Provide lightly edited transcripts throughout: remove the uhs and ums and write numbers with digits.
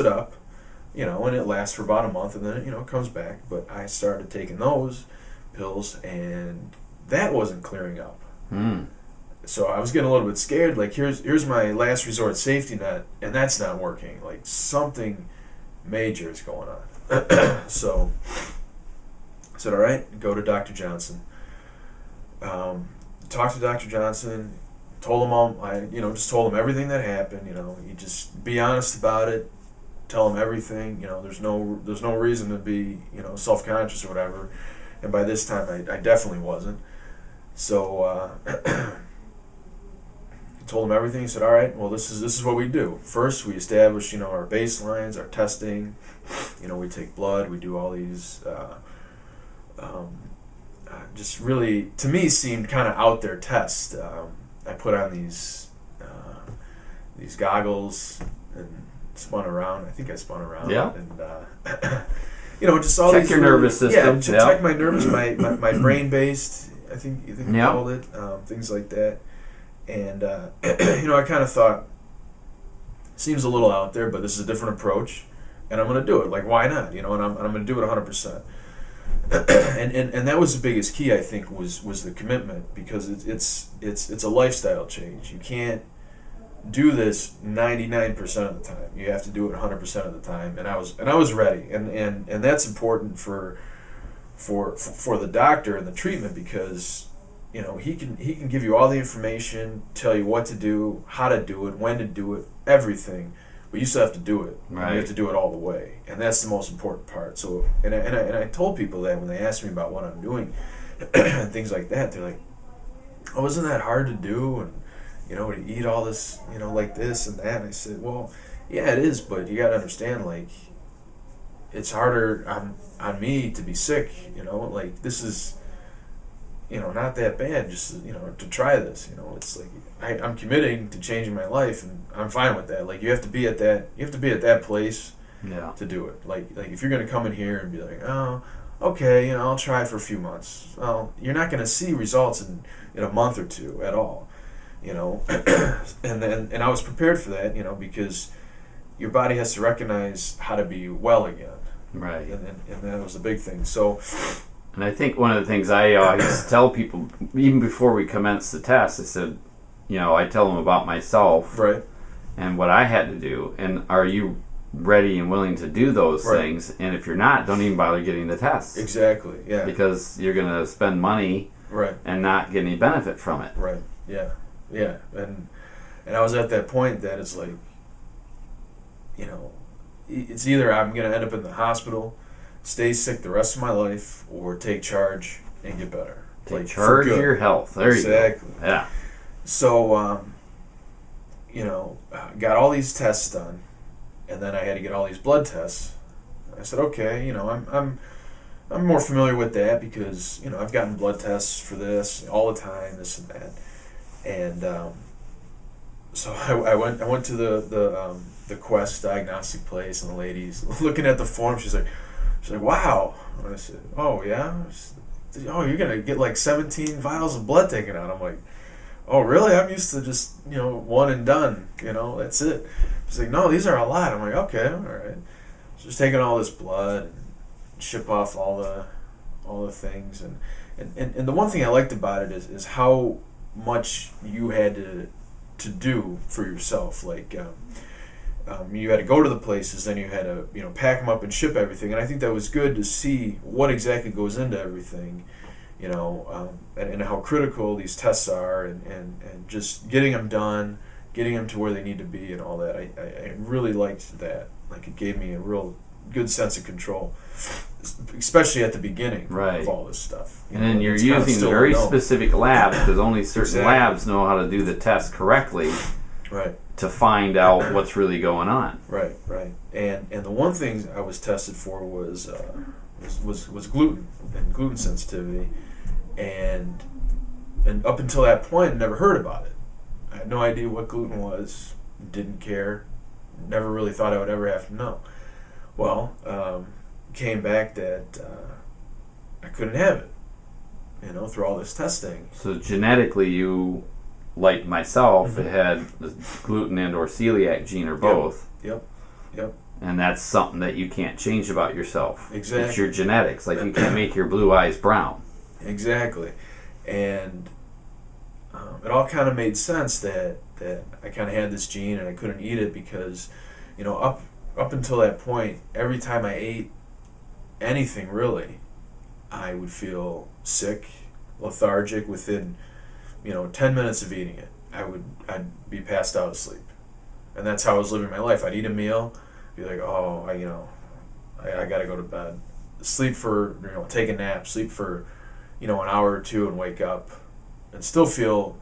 it up, and it lasts for about a month, and then it comes back. But I started taking those pills, and that wasn't clearing up. So I was getting a little bit scared. Like, here's my last resort safety net, and that's not working. Like, something major is going on. So I said, all right, go to Dr. Johnson. Talked to Dr. Johnson. Told him just told him everything that happened. You just be honest about it. Tell him everything. There's no reason to be self-conscious or whatever. And by this time, I definitely wasn't. So he told him everything. He said, "All right, well, this is what we do. First, we establish our baselines, our testing. We take blood. We do all these." Just really, to me, seemed kind of out there tests. I put on these goggles and spun around. I think I spun around. Yeah. And just all check these your nervous system. Yeah, check my nervous, my brain based. I think you called it things like that. And I kind of thought, seems a little out there, but this is a different approach, and I'm going to do it. Like, why not? And I'm going to do it 100%. and that was the biggest key, I think, was the commitment, because it's a lifestyle change. You can't do this 99% of the time. You have to do it 100% of the time. And I was ready, and that's important for the doctor and the treatment, because he can give you all the information, tell you what to do, how to do it, when to do it, everything. But you still have to do it. Right. You have to do it all the way, and that's the most important part. So, and I told people that when they asked me about what I'm doing and things like that, they're like, "Oh, isn't that hard to do?" And to eat all this, like this and that. And I said, "Well, yeah, it is, but you got to understand, like, it's harder on me to be sick. Like, this is." Not that bad, just, to try this, it's like, I'm committing to changing my life, and I'm fine with that. Like, you have to be at that place to do it. Like if you're going to come in here and be like, oh, okay, I'll try it for a few months. Well, you're not going to see results in a month or two at all, and I was prepared for that, because your body has to recognize how to be well again. Right. And that was the big thing. So, and I think one of the things I used to tell people, even before we commenced the test, I said, I tell them about myself, right, and what I had to do, and are you ready and willing to do those things? And if you're not, don't even bother getting the test. Exactly, yeah. Because you're going to spend money and not get any benefit from it. Right, yeah. And I was at that point that it's like, it's either I'm going to end up in the hospital, stay sick the rest of my life, or take charge and get better. Take charge of your health. There you go. Exactly. Yeah. So, got all these tests done, and then I had to get all these blood tests. I said, okay, I'm more familiar with that, because I've gotten blood tests for this all the time, this and that, and so I went to the Quest diagnostic place, and the lady's looking at the form. She's like, wow. And I said, oh, yeah? Oh, you're going to get like 17 vials of blood taken out. I'm like, oh, really? I'm used to just, one and done. That's it. She's like, no, these are a lot. I'm like, okay, all right. So just taking all this blood and ship off all the things. And the one thing I liked about it is how much you had to do for yourself. Like, you had to go to the places, then you had to pack them up and ship everything, and I think that was good to see what exactly goes into everything, and how critical these tests are, and just getting them done, getting them to where they need to be, and all that. I really liked that. Like, it gave me a real good sense of control, especially at the beginning of all this stuff. And then you're using very specific labs, because only certain labs know how to do the test correctly. Right. To find out what's really going on. Right. And the one thing I was tested for was gluten and gluten sensitivity, and up until that point, I never heard about it. I had no idea what gluten was, didn't care, never really thought I would ever have to know. Well, came back that I couldn't have it, through all this testing. So genetically, you, like myself, it had the gluten and or celiac gene, or both. Yep. And that's something that you can't change about yourself. Exactly. It's your genetics. Like, you can't make your blue eyes brown. Exactly. And it all kind of made sense that I kind of had this gene and I couldn't eat it because, up until that point, every time I ate anything really, I would feel sick, lethargic within, 10 minutes of eating it. I'd be passed out asleep. And that's how I was living my life. I'd eat a meal, be like, oh, I got to go to bed. Sleep for, take a nap, sleep for, an hour or two and wake up and still feel,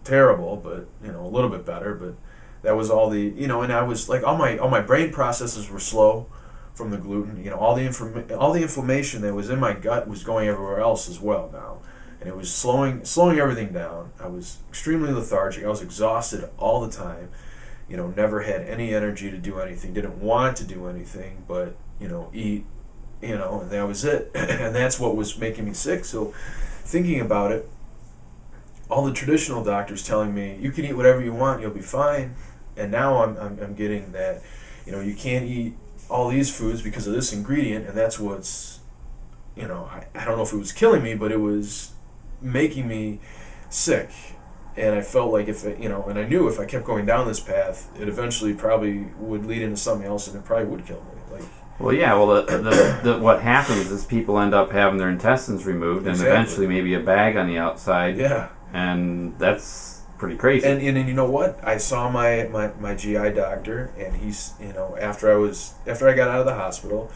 terrible, but, a little bit better. But that was all the, and I was like, all my brain processes were slow from the gluten. All the inflammation that was in my gut was going everywhere else as well now. And it was slowing everything down. I was extremely lethargic. I was exhausted all the time. Never had any energy to do anything. Didn't want to do anything, but eat. And that was it. And that's what was making me sick. So, thinking about it, all the traditional doctors telling me you can eat whatever you want, you'll be fine. And now I'm getting that, you can't eat all these foods because of this ingredient, and that's what's, I don't know if it was killing me, but it was making me sick. And I felt like and I knew if I kept going down this path, it eventually probably would lead into something else, and it probably would kill me. Well, what happens is people end up having their intestines removed, and eventually maybe a bag on the outside. Yeah. And that's pretty crazy. And you know what? I saw my GI doctor, and he's, after I got out of the hospital,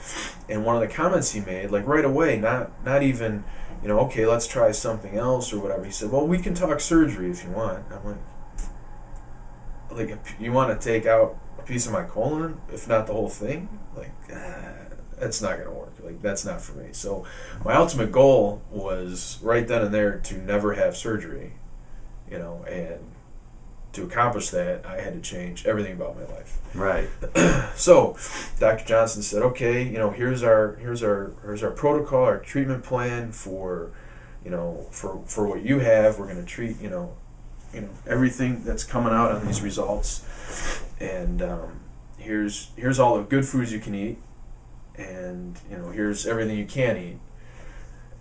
and one of the comments he made, like right away, not even, okay, let's try something else or whatever. He said, well, we can talk surgery if you want. I'm like, you want to take out a piece of my colon, if not the whole thing? Like, that's not going to work. Like, that's not for me. So my ultimate goal was right then and there to never have surgery, and to accomplish that, I had to change everything about my life. Right. So Dr. Johnson said, okay, here's our protocol, our treatment plan for what you have. We're going to treat, everything that's coming out on these results. And here's all the good foods you can eat, and here's everything you can't eat.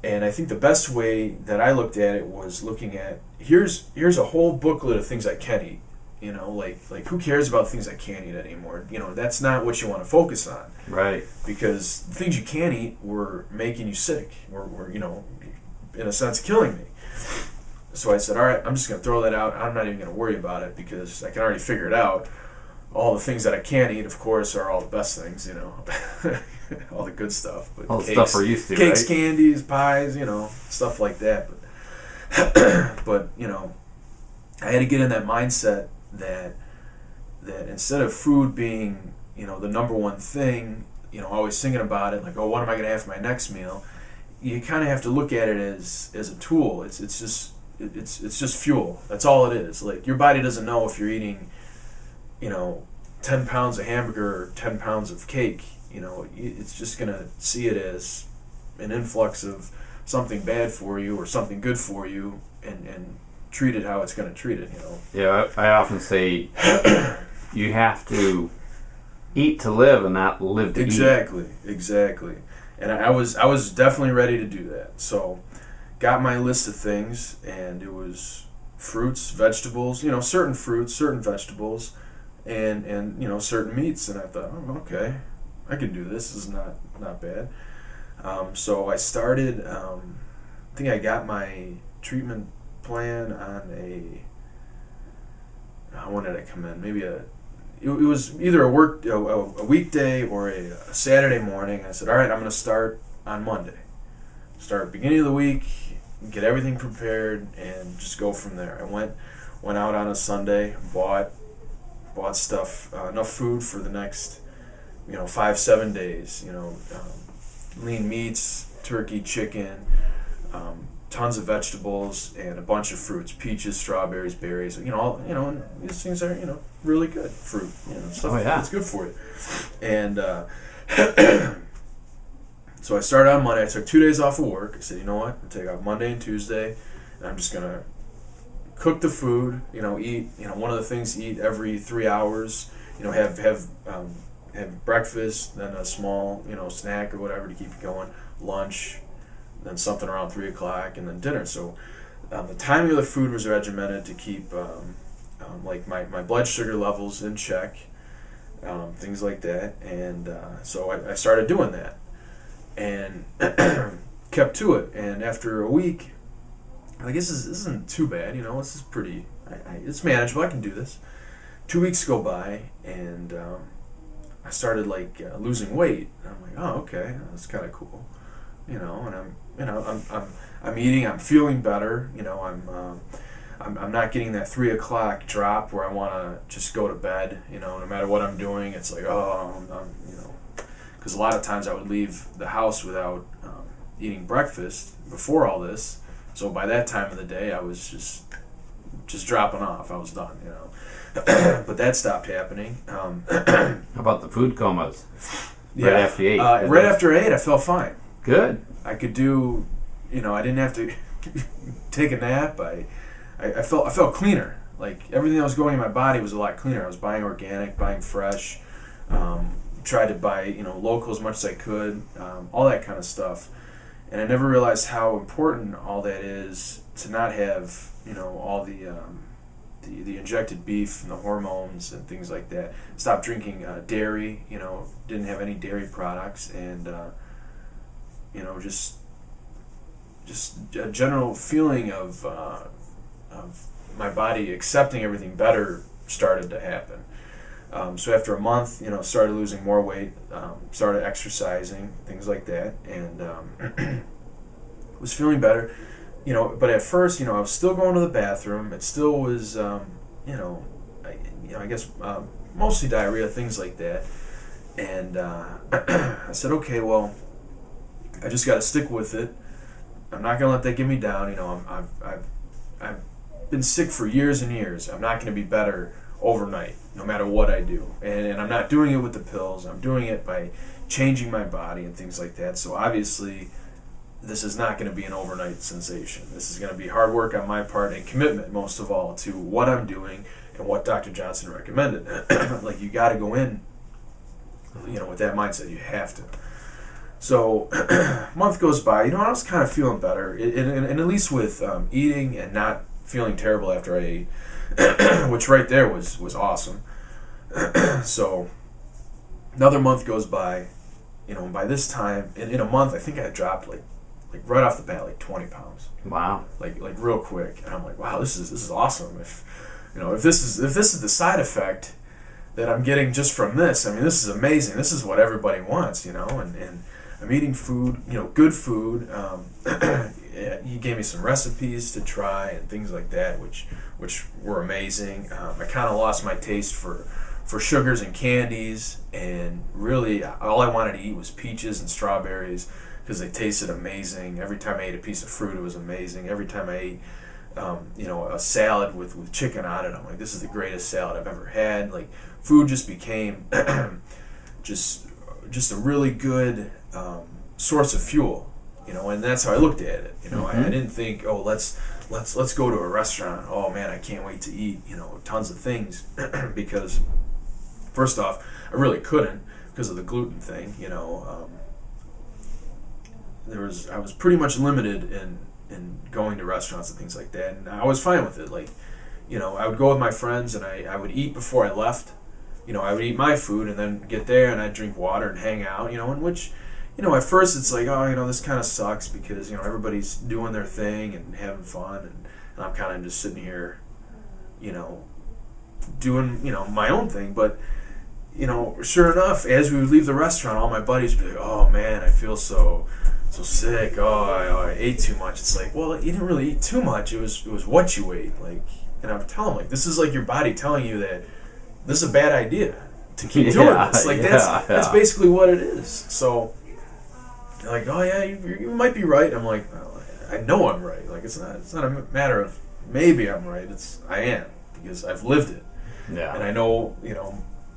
And I think the best way that I looked at it was looking at here's a whole booklet of things I can eat. Like who cares about things I can't eat anymore? That's not what you want to focus on. Right. Because the things you can't eat were making you sick, were in a sense killing me. So I said, all right, I'm just going to throw that out. I'm not even going to worry about it because I can already figure it out. All the things that I can't eat, of course, are all the best things, all the good stuff. But all the stuff we're used to, cakes, right? candies, pies, stuff like that. But I had to get in that mindset that instead of food being, the number one thing, always thinking about it, like, oh, what am I going to have for my next meal? You kind of have to look at it as a tool. It's just fuel. That's all it is. Like, your body doesn't know if you're eating 10 pounds of hamburger or 10 pounds of cake. It's just going to see it as an influx of something bad for you or something good for you, and treat it how it's going to treat it. Yeah, I often say you have to eat to live and not live to eat. Exactly. And I was definitely ready to do that. So got my list of things, and it was fruits, vegetables, certain fruits, certain vegetables, and certain meats. And I thought, oh, okay, I can do this. This is not bad. So I started, I think I got my treatment plan on when did I come in? Maybe it was either a weekday or a Saturday morning. I said, all right, I'm going to start on Monday. Start beginning of the week, get everything prepared, and just go from there. I went out on a Sunday, bought stuff, enough food for the next 5-7 days. Lean meats, turkey, chicken, tons of vegetables, and a bunch of fruits: peaches, strawberries, berries. And these things are really good fruit. Stuff that's good for you. And so I started on Monday. I took 2 days off of work. I said, you know what? I'll take off Monday and Tuesday, and I'm just gonna cook the food. Eat. One of the things: eat every 3 hours. Have have breakfast, then a small, snack or whatever to keep you going, lunch, then something around 3 o'clock, and then dinner. So the timing of the food was regimented to keep like my blood sugar levels in check, things like that. And so I started doing that and kept to it. And after a week, I guess this isn't too bad, this is pretty, it's manageable, I can do this. 2 weeks go by, and I started losing weight. And I'm like, oh, okay, that's kind of cool, and I'm eating, I'm feeling better, I'm not getting that 3 o'clock drop where I want to just go to bed, no matter what I'm doing. It's like, because a lot of times I would leave the house without eating breakfast before all this. So by that time of the day, I was just dropping off. I was done, But that stopped happening. How about the food comas? Yeah, right after you ate. Right after I ate, I felt fine. Good. I could do, I didn't have to take a nap. I felt cleaner. Like everything that was going in my body was a lot cleaner. I was buying organic, buying fresh, tried to buy local as much as I could, all that kind of stuff. And I never realized how important all that is to not have all the injected beef and the hormones and things like that. Stopped drinking dairy. Didn't have any dairy products, and just a general feeling of my body accepting everything better started to happen. So after a month, started losing more weight, started exercising, things like that, and was feeling better. But at first, I was still going to the bathroom. It still was, I guess mostly diarrhea, things like that. And I said, okay, well, I just got to stick with it. I'm not gonna let that get me down. I've been sick for years and years. I'm not going to be better overnight, no matter what I do. And I'm not doing it with the pills. I'm doing it by changing my body and things like that. So obviously, this is not going to be an overnight sensation. This is going to be hard work on my part and commitment, most of all, to what I'm doing and what Dr. Johnson recommended. You got to go in, with that mindset. You have to. So a month goes by. I was kind of feeling better, and at least with eating and not feeling terrible after I ate, which right there was awesome. So another month goes by, and by this time, in a month, I think I had dropped like right off the bat 20 pounds. Wow. Like real quick, and I'm like, wow, this is awesome. If this is the side effect that I'm getting just from this, this is amazing. This is what everybody wants, and I'm eating food, good food. He gave me some recipes to try and things like that, which were amazing. I kind of lost my taste for sugars and candies, and really all I wanted to eat was peaches and strawberries because they tasted amazing. Every time I ate a piece of fruit, it was amazing. Every time I ate a salad with chicken on it, I'm like, this is the greatest salad I've ever had. Like, food just became just a really good source of fuel, and that's how I looked at it. I didn't think, oh, let's go to a restaurant. Oh man, I can't wait to eat tons of things because first off, I really couldn't because of the gluten thing. I was pretty much limited in going to restaurants and things like that, and I was fine with it. I would go with my friends and I would eat before I left. I would eat my food and then get there and I'd drink water and hang out, in which, at first it's like, oh, this kind of sucks because, everybody's doing their thing and having fun and I'm kind of just sitting here, doing, my own thing. But, sure enough, as we would leave the restaurant, all my buddies would be like, oh man, I feel so sick. Oh, I ate too much. It's like, well, you didn't really eat too much. It was what you ate. And I would tell them, this is like your body telling you that this is a bad idea to keep doing this. That's basically what it is. So they're like, oh yeah, you might be right. I'm like, well, I know I'm right. It's not a matter of maybe I'm right. I am, because I've lived it. Yeah. And I know,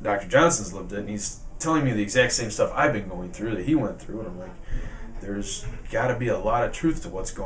Dr. Johnson's lived it, and he's telling me the exact same stuff I've been going through that he went through, and I'm like, there's got to be a lot of truth to what's going on.